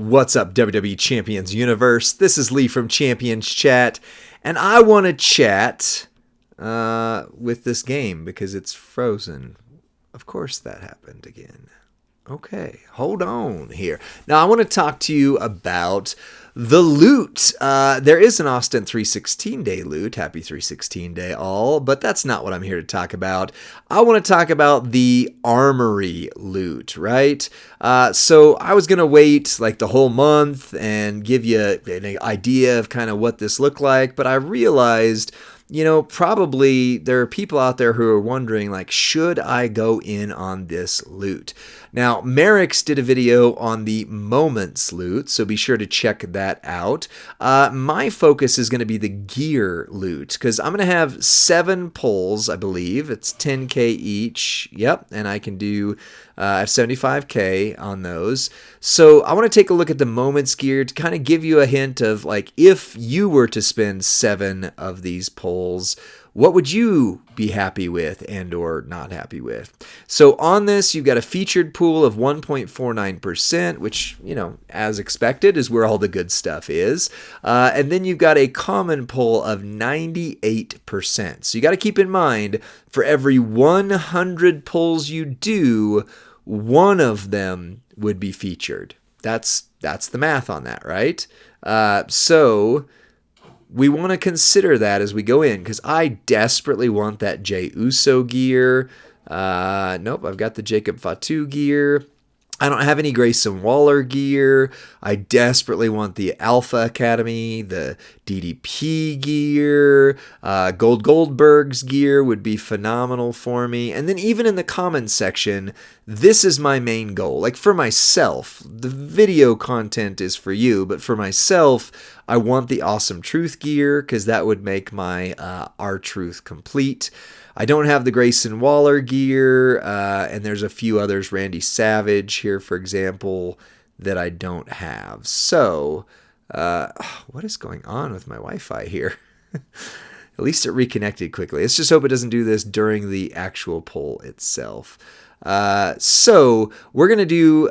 What's up, WWE Champions Universe? This is Lee from Champions Chat, and I want to chat with this game because it's frozen. Of course that happened again. Okay, hold on here. Now I want to talk to you about the loot. There is an Austin 316 day loot. Happy 316 day all, but that's not what I'm here to talk about. I want to talk about the Armory loot, right? So I was going to wait like the whole month and give you an idea of kind of what this looked like, but I realized, probably there are people out there who are wondering, like, should I go in on this loot? Now, Merrick's did a video on the Moments loot, so be sure to check that out. My focus is going to be the gear loot, because I'm going to have 7 pulls, I believe. It's 10K each. Yep, and I can do... I have 75K on those. So I want to take a look at the Moments gear to kind of give you a hint of, like, if you were to spend 7 of these pulls, what would you be happy with and or not happy with? So on this, you've got a featured pool of 1.49%, which, as expected, is where all the good stuff is. And then you've got a common pull of 98%. So you got to keep in mind, for every 100 pulls you do, one of them would be featured. That's the math on that, right? So we want to consider that as we go in, because I desperately want that Jey Uso gear. Nope, I've got the Jacob Fatu gear. I don't have any Grayson Waller gear. I desperately want the Alpha Academy, the DDP gear. Goldberg's gear would be phenomenal for me. And then even in the comments section, this is my main goal. Like for myself, the video content is for you, but for myself, I want the Awesome Truth gear because that would make my R-Truth complete. I don't have the Grayson Waller gear, and there's a few others, Randy Savage here, for example, that I don't have. So, what is going on with my Wi-Fi here? At least it reconnected quickly. Let's just hope it doesn't do this during the actual poll itself. So, we're going to do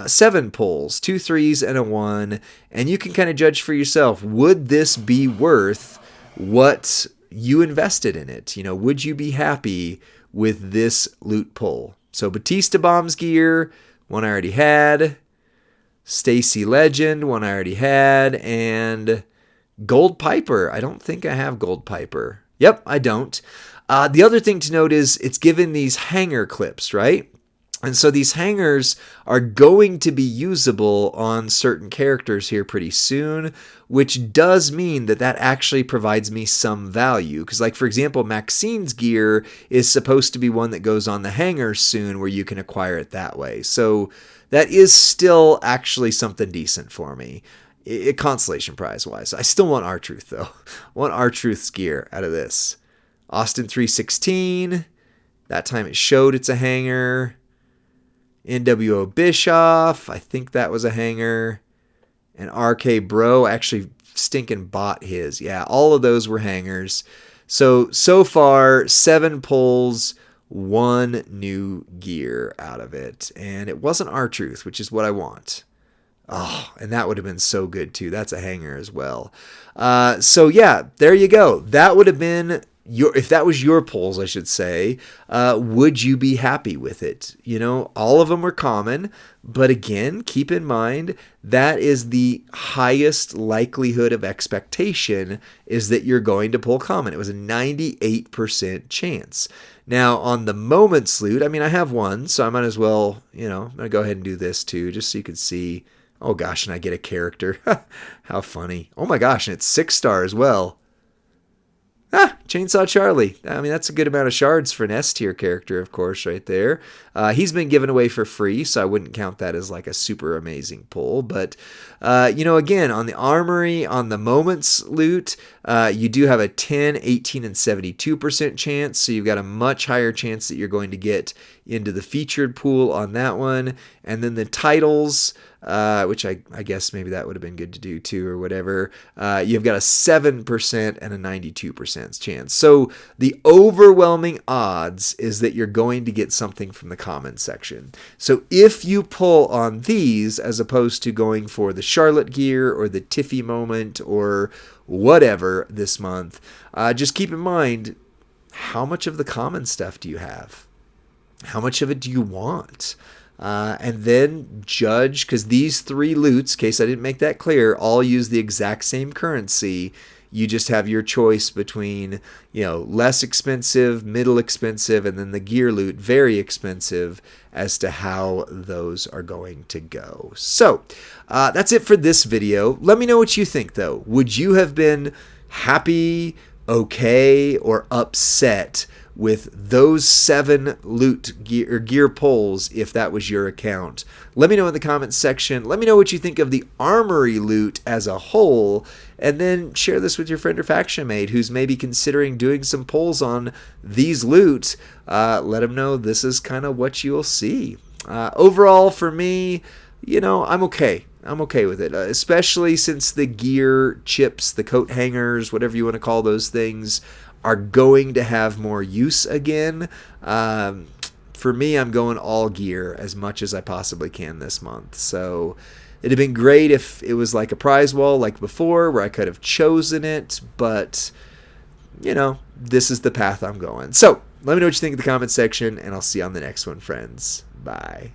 7 polls, 2 3s and a 1, and you can kind of judge for yourself. Would this be worth what you invested in it? Would you be happy with this loot pull? So Batista Bombs gear, one I already had. Stacy Legend, one I already had. And Gold Piper. I don't think I have Gold Piper. Yep, I don't. The other thing to note is it's given these hanger clips, right? And so these hangers are going to be usable on certain characters here pretty soon, which does mean that actually provides me some value. Because, like, for example, Maxine's gear is supposed to be one that goes on the hanger soon where you can acquire it that way. So that is still actually something decent for me. Consolation prize-wise. I still want R-Truth, though. I want R-Truth's gear out of this. Austin 316. That time it showed it's a hanger. NWO Bischoff, I think that was a hanger. And RK Bro actually stinking bought his. Yeah, all of those were hangers. So far, 7 pulls, 1 new gear out of it. And it wasn't R-Truth, which is what I want. Oh, and that would have been so good too. That's a hanger as well. So yeah, there you go. That would have been... if that was your polls, I should say, would you be happy with it? All of them were common, but again, keep in mind that is the highest likelihood of expectation is that you're going to pull common. It was a 98% chance. Now, on the Moments loot, I have one, so I might as well, I'm going to go ahead and do this too, just so you can see. Oh gosh, and I get a character. How funny. Oh my gosh, and it's 6-star as well. Chainsaw Charlie. That's a good amount of shards for an S-tier character, of course, right there. He's been given away for free, so I wouldn't count that as like a super amazing pull. But, again, on the Armory, on the Moments loot, you do have a 10, 18, and 72% chance. So you've got a much higher chance that you're going to get into the featured pool on that one. And then the titles, which I guess maybe that would have been good to do too or whatever, you've got a 7% and a 92% chance. So the overwhelming odds is that you're going to get something from the comment section. So if you pull on these as opposed to going for the Charlotte gear or the Tiffy moment or whatever this month, just keep in mind, how much of the common stuff do you have? How much of it do you want? And then judge, because these 3 loots, in case I didn't make that clear, all use the exact same currency. You just have your choice between, less expensive, middle expensive, and then the gear loot, very expensive, as to how those are going to go. So that's it for this video. Let me know what you think, though. Would you have been happy, okay, or upset with those 7 loot gear pulls if that was your account? Let me know in the comments section. Let me know what you think of the Armory loot as a whole, and then share this with your friend or faction mate who's maybe considering doing some pulls on these loot. Let them know this is kind of what you'll see. Overall, for me, I'm okay. I'm okay with it, especially since the gear chips, the coat hangers, whatever you want to call those things, are going to have more use again. For me, I'm going all gear as much as I possibly can this month. So it'd have been great if it was like a prize wall like before where I could have chosen it, but this is the path I'm going. So let me know what you think in the comments section, and I'll see you on the next one, friends. Bye.